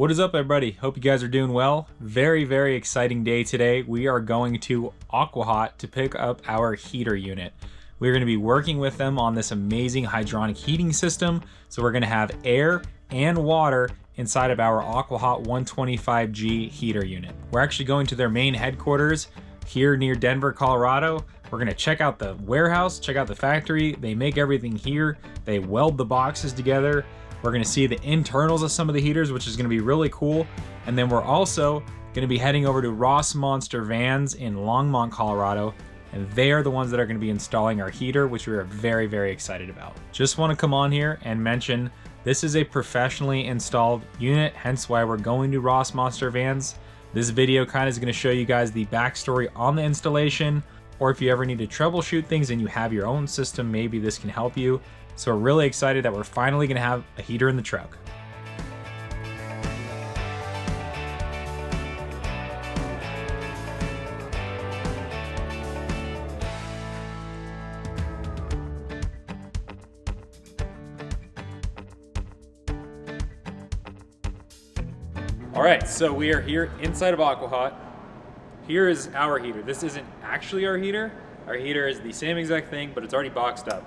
What is up, everybody? Hope you guys are doing well. Very exciting day today. We are going to Aqua Hot to pick up our heater unit. We're going to be working with them on this amazing hydronic heating system. So we're going to have air and water inside of our Aqua Hot 125G heater unit. We're actually going to their main headquarters here near Denver, Colorado. We're going to check out the warehouse, check out the factory. They make everything here. They weld the boxes together. We're going to see the internals of some of the heaters, which is going to be really cool. And then we're also going to be heading over to Rossmonster Vans in Longmont, Colorado. And they are the ones that are going to be installing our heater, which we are very excited about. Just want to come on here and mention this is a professionally installed unit, hence why we're going to Rossmonster Vans. This video kind of is going to show you guys the backstory on the installation, or if you ever need to troubleshoot things and you have your own system, maybe this can help you. So we're really excited that we're finally going to have a heater in the truck. All right, so we are here inside of Aqua Hot. Here is our heater. This isn't actually our heater. Our heater is the same exact thing, but it's already boxed up.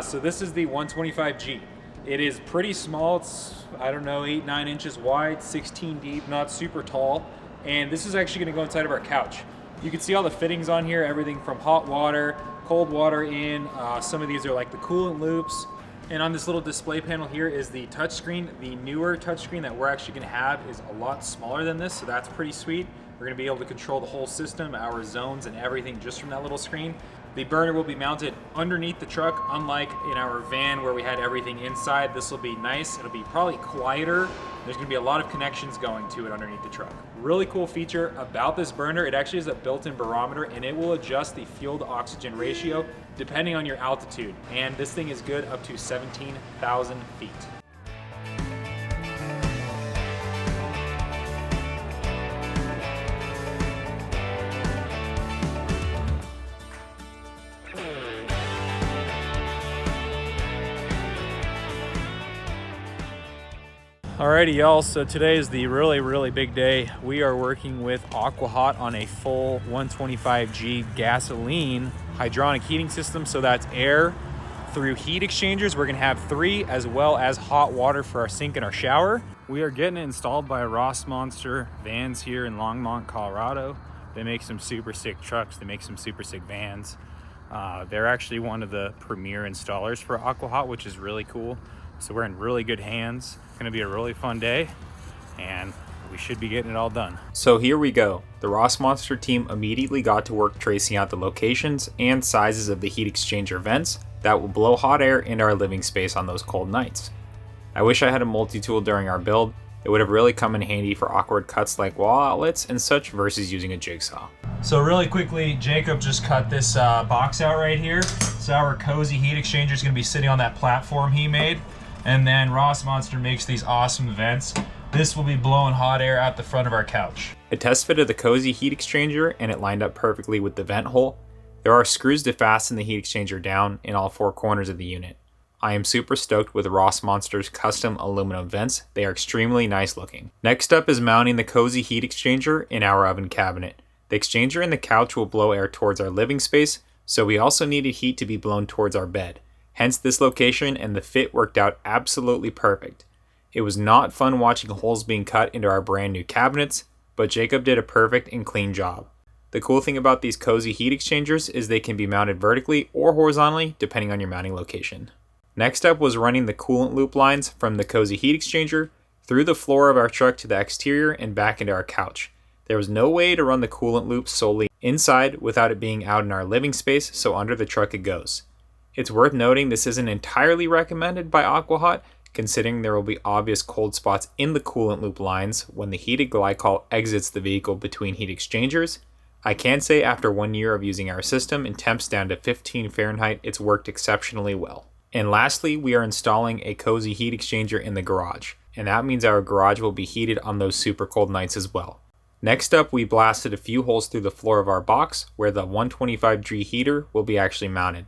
So this is the 125G. It is pretty small. It's, I don't know, 8-9 inches wide, 16 deep, not super tall. And this is actually gonna go inside of our couch. You can see all the fittings on here, everything from hot water, cold water in. Some of these are like the coolant loops. And on this little display panel here is the touchscreen. The newer touchscreen that we're actually gonna have is a lot smaller than this, so that's pretty sweet. We're gonna be able to control the whole system, our zones and everything just from that little screen. The burner will be mounted underneath the truck, unlike in our van where we had everything inside. This will be nice. It'll be probably quieter. There's gonna be a lot of connections going to it underneath the truck. Really cool feature about this burner, it actually has a built-in barometer and it will adjust the fuel to oxygen ratio depending on your altitude. And this thing is good up to 17,000 feet. Alrighty y'all, so today is the really big day. We are working with Aqua Hot on a full 125G gasoline hydronic heating system. So that's air through heat exchangers. We're gonna have 3, as well as hot water for our sink and our shower. We are getting it installed by Rossmonster Vans here in Longmont, Colorado. They make some super sick trucks. They make some super sick vans. They're actually one of the premier installers for Aqua Hot, which is really cool. So we're in really good hands. It's gonna be a really fun day and we should be getting it all done. So here we go. The Rossmonster team immediately got to work tracing out the locations and sizes of the heat exchanger vents that will blow hot air into our living space on those cold nights. I wish I had a multi-tool during our build. It would have really come in handy for awkward cuts like wall outlets and such versus using a jigsaw. So really quickly, Jacob just cut this box out right here. So our cozy heat exchanger is gonna be sitting on that platform he made. And then Rossmonster makes these awesome vents. This will be blowing hot air out the front of our couch. I test fitted the cozy heat exchanger and it lined up perfectly with the vent hole. There are screws to fasten the heat exchanger down in all 4 corners of the unit. I am super stoked with Rossmonster's custom aluminum vents. They are extremely nice looking. Next up is mounting the cozy heat exchanger in our oven cabinet. The exchanger in the couch will blow air towards our living space, so we also needed heat to be blown towards our bed. Hence this location, and the fit worked out absolutely perfect. It was not fun watching holes being cut into our brand new cabinets, but Jacob did a perfect and clean job. The cool thing about these cozy heat exchangers is they can be mounted vertically or horizontally depending on your mounting location. Next up was running the coolant loop lines from the cozy heat exchanger through the floor of our truck to the exterior and back into our couch. There was no way to run the coolant loop solely inside without it being out in our living space, so under the truck it goes. It's worth noting this isn't entirely recommended by Aqua Hot, considering there will be obvious cold spots in the coolant loop lines when the heated glycol exits the vehicle between heat exchangers. I can say after 1 year of using our system and temps down to 15 Fahrenheit, it's worked exceptionally well. And lastly, we are installing a cozy heat exchanger in the garage, and that means our garage will be heated on those super cold nights as well. Next up, we blasted a few holes through the floor of our box where the 125G heater will be actually mounted.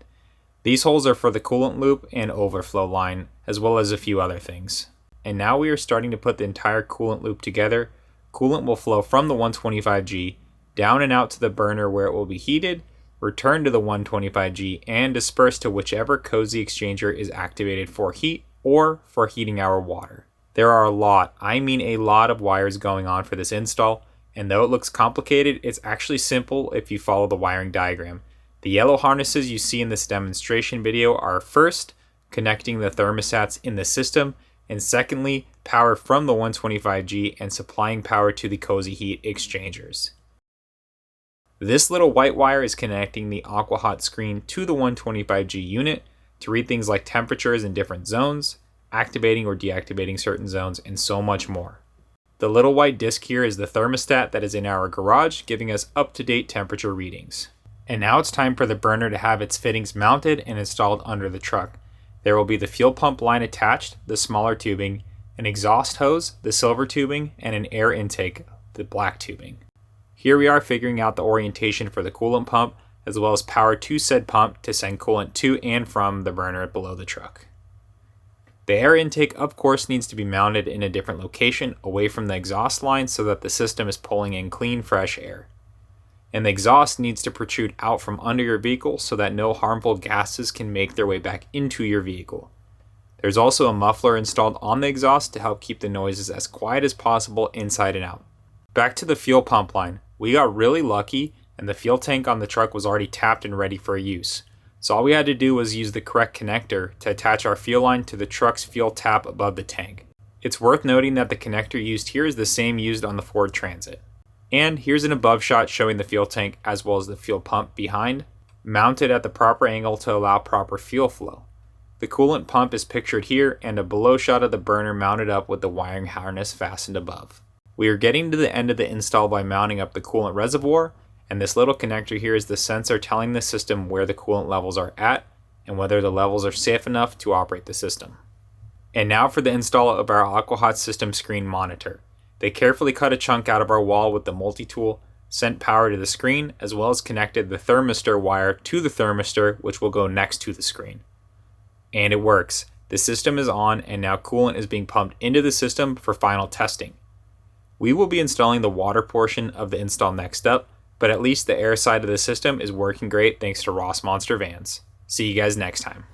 These holes are for the coolant loop and overflow line, as well as a few other things. and now we are starting to put the entire coolant loop together. Coolant will flow from the 125G down and out to the burner where it will be heated, return to the 125G, and disperse to whichever cozy exchanger is activated for heat or for heating our water. There are a lot of wires going on for this install, and though it looks complicated, it's actually simple if you follow the wiring diagram. The yellow harnesses you see in this demonstration video are first, connecting the thermostats in the system, and secondly, power from the 125G and supplying power to the cozy heat exchangers. This little white wire is connecting the Aqua Hot screen to the 125G unit to read things like temperatures in different zones, activating or deactivating certain zones, and so much more. The little white disc here is the thermostat that is in our garage, giving us up-to-date temperature readings. And now it's time for the burner to have its fittings mounted and installed under the truck. There will be the fuel pump line attached, the smaller tubing, an exhaust hose, the silver tubing, and an air intake, the black tubing. Here we are figuring out the orientation for the coolant pump, as well as power to said pump to send coolant to and from the burner below the truck. The air intake, of course, needs to be mounted in a different location away from the exhaust line so that the system is pulling in clean, fresh air. And the exhaust needs to protrude out from under your vehicle so that no harmful gases can make their way back into your vehicle. There's also a muffler installed on the exhaust to help keep the noises as quiet as possible inside and out. Back to the fuel pump line. We got really lucky and the fuel tank on the truck was already tapped and ready for use. So all we had to do was use the correct connector to attach our fuel line to the truck's fuel tap above the tank. It's worth noting that the connector used here is the same used on the Ford Transit. And here's an above shot showing the fuel tank as well as the fuel pump behind, mounted at the proper angle to allow proper fuel flow. The coolant pump is pictured here and a below shot of the burner mounted up with the wiring harness fastened above. We are getting to the end of the install by mounting up the coolant reservoir, and this little connector here is the sensor telling the system where the coolant levels are at and whether the levels are safe enough to operate the system. And now for the install of our Aqua Hot system screen monitor. They carefully cut a chunk out of our wall with the multi-tool, sent power to the screen, as well as connected the thermistor wire to the thermistor, which will go next to the screen. And it works. The system is on and now coolant is being pumped into the system for final testing. We will be installing the water portion of the install next up, but at least the air side of the system is working great thanks to Rossmonster Vans. See you guys next time.